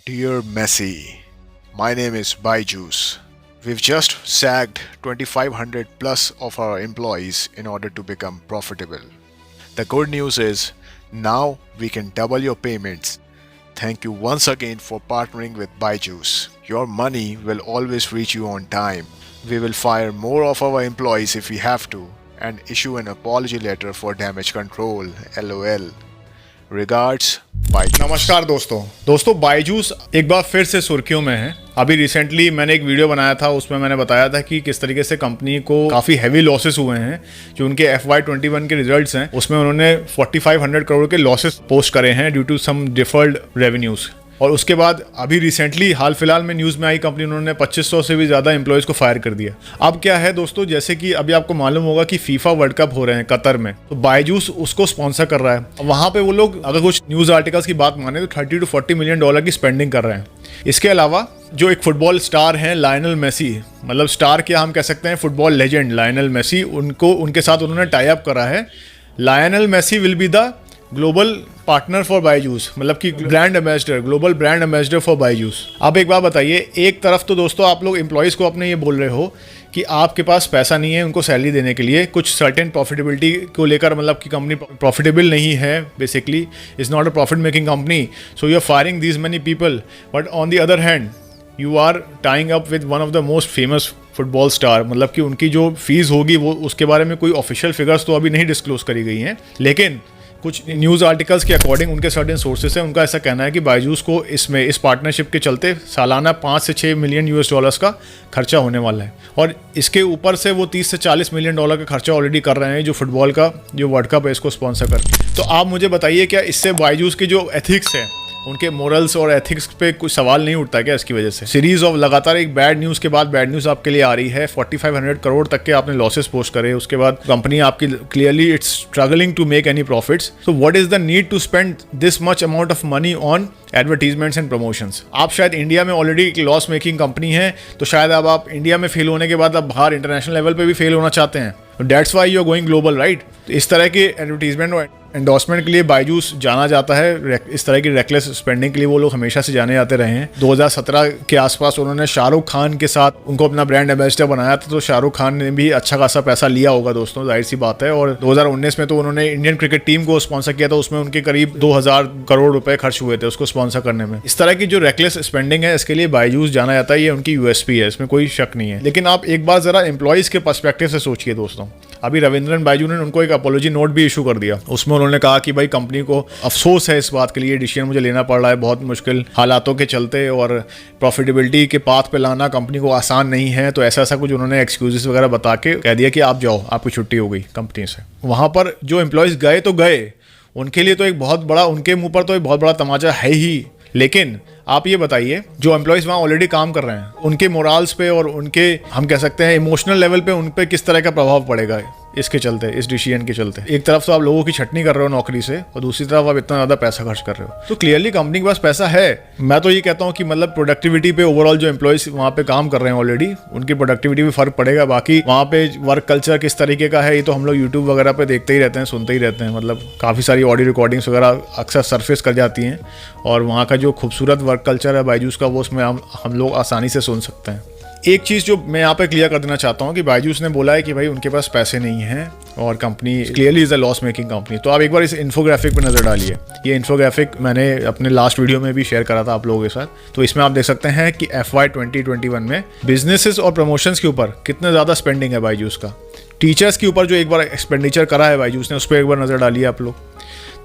Dear Messi, my name is Byju's. We've just sacked 2500 plus of our employees in order to become profitable. The good news is now we can double your payments. Thank you once again for partnering with Byju's. Your money will always reach you on time. We will fire more of our employees if we have to and issue an apology letter for damage control. LOL. Regards, Byju's. नमस्कार दोस्तों बायजूस एक बार फिर से सुर्खियों में है। अभी recently मैंने एक वीडियो बनाया था, उसमें मैंने बताया था कि किस तरीके से कंपनी को काफ़ी हैवी लॉसेस हुए हैं। जो उनके FY21 के रिजल्ट्स हैं उसमें उन्होंने 4500 करोड़ के लॉसेस पोस्ट करे हैं due to some deferred revenues. और उसके बाद अभी रिसेंटली हाल फिलहाल में न्यूज़ में आई कंपनी उन्होंने 2500 से भी ज़्यादा एम्प्लॉयज़ को फायर कर दिया। अब क्या है दोस्तों, जैसे कि अभी आपको मालूम होगा कि फीफा वर्ल्ड कप हो रहे हैं कतर में, तो बायजूस उसको स्पॉन्सर कर रहा है। वहाँ पे वो लोग अगर कुछ न्यूज़ आर्टिकल्स की बात माने तो 30 to 40 मिलियन डॉलर की स्पेंडिंग कर रहे हैं। इसके अलावा जो एक फुटबॉल स्टार हैं लायनल मेसी, मतलब स्टार क्या हम कह सकते हैं, फुटबॉल लेजेंड लायनल मेसी, उनके साथ उन्होंने टाई अप करा है। Lionel Messi will be the global partner for Byju's, मतलब कि brand ambassador, global brand ambassador for Byju's. अब एक बात बताइए, एक तरफ तो दोस्तों आप लोग एम्प्लॉयज़ को अपने ये बोल रहे हो कि आपके पास पैसा नहीं है उनको सैलरी देने के लिए, कुछ सर्टेन प्रॉफिटेबिलिटी को लेकर, मतलब कि कंपनी प्रॉफिटेबल नहीं है, basically is not a profit making company, so you are firing these many people. But on the other hand you are tying up with one of the most famous football star, मतलब कि उनकी जो fees होगी वो उसके बारे में कोई ऑफिशियल फिगर्स तो अभी नहीं डिस्क्लोज करी गई हैं, लेकिन कुछ न्यूज़ आर्टिकल्स के अकॉर्डिंग उनके सर्टेन सोर्सेस हैं, उनका ऐसा कहना है कि बायजूस को इस पार्टनरशिप के चलते सालाना 5 से 6 मिलियन US डॉलर्स का खर्चा होने वाला है। और इसके ऊपर से वो 30 से 40 मिलियन डॉलर का खर्चा ऑलरेडी कर रहे हैं जो फुटबॉल का जो वर्ल्ड कप है इसको स्पॉन्सर कर। तो आप मुझे बताइए, क्या इससे बायजूस की जो एथिक्स है, उनके मोरल्स और एथिक्स पे कुछ सवाल नहीं उठता क्या इसकी वजह से? सीरीज ऑफ लगातार एक बैड न्यूज़ के बाद बैड न्यूज़ आपके लिए आ रही है। 4500 करोड़ तक के आपने लॉसेस पोस्ट करे, उसके बाद कंपनी आपकी clearly it's struggling to make any profits. So what is the need to spend this much amount of money on advertisements and promotions? आप शायद इंडिया में ऑलरेडी एक लॉस मेकिंग कंपनी है, तो शायद अब आप इंडिया में फेल होने के बाद अब बाहर इंटरनेशनल लेवल पे भी फेल होना चाहते हैं। That's why you are going global, right? तो इस तरह के एडवर्टीजमेंट और एंडोर्समेंट के लिए बायजूस जाना जाता है। इस तरह की रेकलेस स्पेंडिंग के लिए वो लोग हमेशा से जाने जाते रहे हैं। 2017 के आसपास उन्होंने शाहरुख खान के साथ उनको अपना ब्रांड एम्बेसडर बनाया था, तो शाहरुख खान ने भी अच्छा खासा पैसा लिया होगा दोस्तों, जाहिर सी बात है। और 2019 में तो उन्होंने इंडियन क्रिकेट टीम को स्पॉन्सर किया था, उसमें उनके करीब 2000 करोड़ रुपए खर्च हुए थे उसको स्पॉन्सर करने में। इस तरह की जो रेकलेस स्पेंडिंग है इसके लिए बायजूस जाना जाता है, ये उनकी USP है, इसमें कोई शक नहीं है। लेकिन आप एक बार जरा एम्प्लॉयज़ के पर्सपेक्टिव से सोचिए दोस्तों। अभी रविंद्रन बायजू ने उनको एक अपॉलॉजी नोट भी इशू कर दिया, उसमें उन्होंने कहा कि भाई कंपनी को अफसोस है इस बात के लिए, डिसीजन मुझे लेना पड़ रहा है बहुत मुश्किल हालातों के चलते, और प्रॉफिटेबिलिटी के पाथ पे लाना कंपनी को आसान नहीं है। तो ऐसा कुछ उन्होंने एक्सक्यूजेस वगैरह बता के कह दिया कि आप जाओ, आपकी छुट्टी हो गई कंपनी से। वहाँ पर जो एम्प्लॉयज़ गए तो गए, उनके लिए तो एक बहुत बड़ा, उनके मुँह पर तो एक बहुत बड़ा तमाचा है ही। लेकिन आप ये बताइए, जो एम्प्लॉयज़ वहाँ ऑलरेडी काम कर रहे हैं, उनके मोरल्स पे और उनके हम कह सकते हैं इमोशनल लेवल पे उन पे किस तरह का प्रभाव पड़ेगा इसके चलते, इस डिसीजन के चलते? एक तरफ तो आप लोगों की छटनी कर रहे हो नौकरी से, और दूसरी तरफ आप इतना ज़्यादा पैसा खर्च कर रहे हो। तो क्लियरली कंपनी के पास पैसा है। मैं तो ये कहता हूँ कि मतलब प्रोडक्टिविटी पे ओवरऑल जो एम्प्लॉयज़ वहाँ पे काम कर रहे हैं ऑलरेडी, उनकी प्रोडक्टिविटी में फ़र्क पड़ेगा। बाकी वहाँ पे वर्क कल्चर किस तरीके का है ये तो हम लोग यूट्यूब वगैरह पे देखते ही रहते हैं, सुनते ही रहते हैं। मतलब काफ़ी सारी ऑडियो रिकॉर्डिंग्स वगैरह अक्सर सरफेस कर जाती हैं, और वहाँ का जो खूबसूरत वर्क कल्चर है बायजूस का, वो उसमें हम लोग आसानी से सुन सकते हैं। एक चीज़ जो मैं यहाँ पे क्लियर कर देना चाहता हूँ कि बायजूस ने बोला है कि भाई उनके पास पैसे नहीं हैं और company clearly is a loss making company. तो आप एक बार इस इन्फोग्राफिक पे नज़र डालिए। ये इन्फोग्राफिक मैंने अपने लास्ट वीडियो में भी शेयर करा था आप लोगों के साथ। तो इसमें आप देख सकते हैं कि FY 2021 में बिजनेसेस और प्रमोशंस के ऊपर कितना ज़्यादा स्पेंडिंग है बायजूस का। टीचर्स के ऊपर जो एक बार एक्सपेंडिचर करा है बायजूस ने, उस पर एक बार नज़र डालिए आप लोग।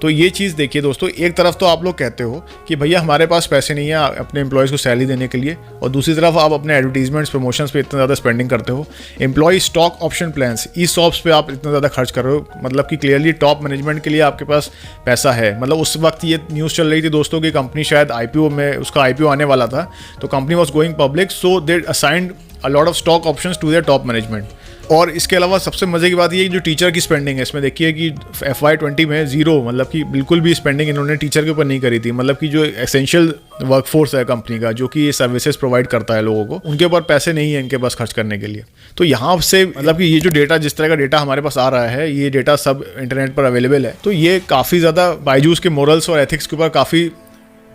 तो ये चीज़ देखिए दोस्तों, एक तरफ तो आप लोग कहते हो कि भैया हमारे पास पैसे नहीं है अपने एम्प्लॉयज़ को सैलरी देने के लिए, और दूसरी तरफ आप अपने एडवर्टीजमेंट्स प्रमोशंस पे इतना ज़्यादा स्पेंडिंग करते हो। Employee stock option plans, ESOPs पे आप इतना ज़्यादा खर्च कर रहे हो, मतलब कि क्लियरली टॉप मैनेजमेंट के लिए आपके पास पैसा है। मतलब उस वक्त ये न्यूज़ चल रही थी दोस्तों कि कंपनी शायद IPO में, उसका IPO आने वाला था, तो company was going public, so they assigned a lot of stock options to their top management. और इसके अलावा सबसे मज़े की बात ये जो टीचर की स्पेंडिंग है, इसमें देखिए कि FY20 में ज़ीरो, मतलब कि बिल्कुल भी स्पेंडिंग इन्होंने टीचर के ऊपर नहीं करी थी। मतलब कि जो एसेंशियल वर्कफोर्स है कंपनी का, जो कि ये सर्विसेज प्रोवाइड करता है लोगों को, उनके ऊपर पैसे नहीं है इनके पास खर्च करने के लिए। तो यहाँ से मतलब कि ये जो डेटा, जिस तरह का डेटा हमारे पास आ रहा है, ये डेटा सब इंटरनेट पर अवेलेबल है। तो ये काफ़ी ज़्यादा बायजूस के मोरल्स और एथिक्स के ऊपर काफ़ी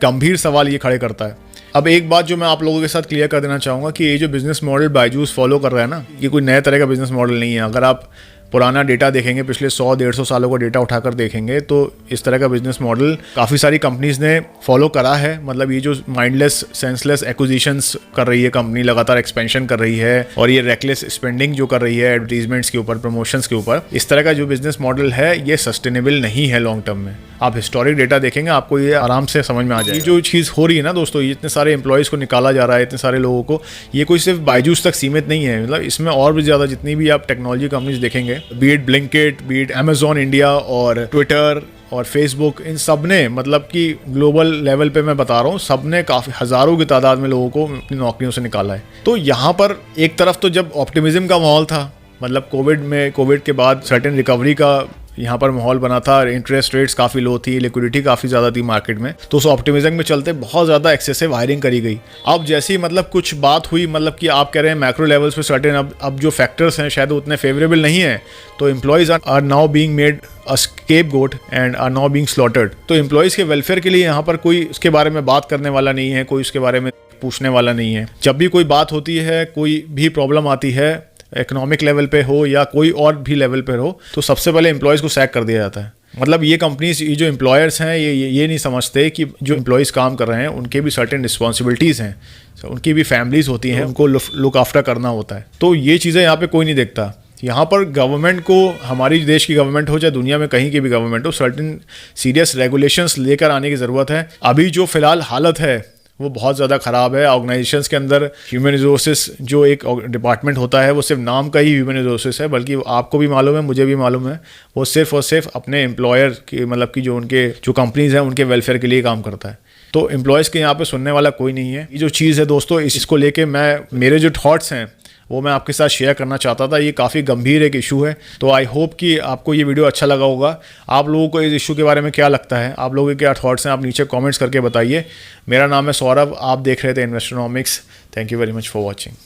गंभीर सवाल ये खड़े करता है। अब एक बात जो मैं आप लोगों के साथ क्लियर कर देना चाहूँगा कि ये जो बिजनेस मॉडल बायजूस फॉलो कर रहा है ना, ये कोई नए तरह का बिजनेस मॉडल नहीं है। अगर आप पुराना डेटा देखेंगे, पिछले 100-150 सालों का डेटा उठाकर देखेंगे, तो इस तरह का बिजनेस मॉडल काफ़ी सारी कंपनीज ने फॉलो करा है। मतलब ये जो माइंडलेस सेंसलेस एक्विजिशंस कर रही है कंपनी, लगातार एक्सपेंशन कर रही है, और ये रेकलेस स्पेंडिंग जो कर रही है एडवर्टीजमेंट्स के ऊपर, प्रमोशंस के ऊपर, इस तरह का जो बिजनेस मॉडल है ये सस्टेनेबल नहीं है लॉन्ग टर्म में। आप हिस्टोरिक डेटा देखेंगे, आपको ये आराम से समझ में आ जाएगा। ये जो चीज़ हो रही है ना दोस्तों, ये इतने सारे एम्प्लॉयज़ को निकाला जा रहा है, इतने सारे लोगों को, ये कोई सिर्फ बायजूस तक सीमित नहीं है। मतलब इसमें और भी ज़्यादा जितनी भी आप टेक्नोलॉजी कंपनीज देखेंगे, B it Blinkit, B it Amazon India और ट्विटर और फेसबुक, इन सब ने, मतलब कि ग्लोबल लेवल पे मैं बता रहा हूँ, सब ने काफ़ी हज़ारों की तादाद में लोगों को अपनी नौकरियों से निकाला है। तो यहाँ पर एक तरफ तो जब ऑप्टिमिज्म का माहौल था, मतलब कोविड के बाद सर्टेन रिकवरी का यहाँ पर माहौल बना था, इंटरेस्ट रेट्स काफ़ी लो थी, लिक्विडिटी काफ़ी ज़्यादा थी मार्केट में, तो उस ऑप्टिमिज्म में चलते बहुत ज़्यादा एक्सेसिव हायरिंग करी गई। अब जैसी मतलब कुछ बात हुई, मतलब कि आप कह रहे हैं मैक्रो लेवल्स पे सर्टेन अब जो फैक्टर्स हैं शायद उतने फेवरेबल नहीं है, तो employees are now being made a scapegoat and are now being slaughtered. तो एम्प्लॉयज़ के वेलफेयर के लिए यहाँ पर कोई उसके बारे में बात करने वाला नहीं है, कोई उसके बारे में पूछने वाला नहीं है। जब भी कोई बात होती है, कोई भी प्रॉब्लम आती है, इकोनॉमिक लेवल पे हो या कोई और भी लेवल पे हो, तो सबसे पहले एम्प्लॉयज़ को सैक कर दिया जाता है। मतलब ये कंपनीज, ये जो एम्प्लॉयर्स हैं, ये नहीं समझते कि जो एम्प्लॉयज़ काम कर रहे हैं उनके भी सर्टेन रिस्पॉन्सिबिलिटीज़ हैं, उनकी भी फैमिलीज़ होती हैं, उनको लुक आफ्टर करना होता है। तो ये चीज़ें यहाँ पे कोई नहीं देखता। यहाँ पर गवर्नमेंट को, हमारी देश की गवर्नमेंट हो चाहे दुनिया में कहीं की भी गवर्नमेंट हो, सर्टेन सीरियस रेगुलेशंस लेकर आने की ज़रूरत है। अभी जो फ़िलहाल हालत है वो बहुत ज़्यादा ख़राब है। ऑर्गेनाइजेशंस के अंदर ह्यूमन रिसोर्सेज जो एक डिपार्टमेंट होता है, वो सिर्फ नाम का ही ह्यूमन रिसोर्सेज है, बल्कि आपको भी मालूम है, मुझे भी मालूम है, वो सिर्फ और सिर्फ अपने एम्प्लॉयर के, मतलब कि जो कंपनीज़ हैं उनके वेलफेयर के लिए काम करता है। तो एम्प्लॉयज़ के यहाँ पे सुनने वाला कोई नहीं है। ये जो चीज़ है दोस्तों, इसको लेके मेरे जो थॉट्स हैं वो मैं आपके साथ शेयर करना चाहता था। ये काफ़ी गंभीर एक इशू है, तो आई होप कि आपको ये वीडियो अच्छा लगा होगा। आप लोगों को इस इशू के बारे में क्या लगता है, आप लोगों के क्या थॉट्स हैं, आप नीचे कमेंट्स करके बताइए। मेरा नाम है सौरभ, आप देख रहे थे Investonomics. Thank you very much for watching.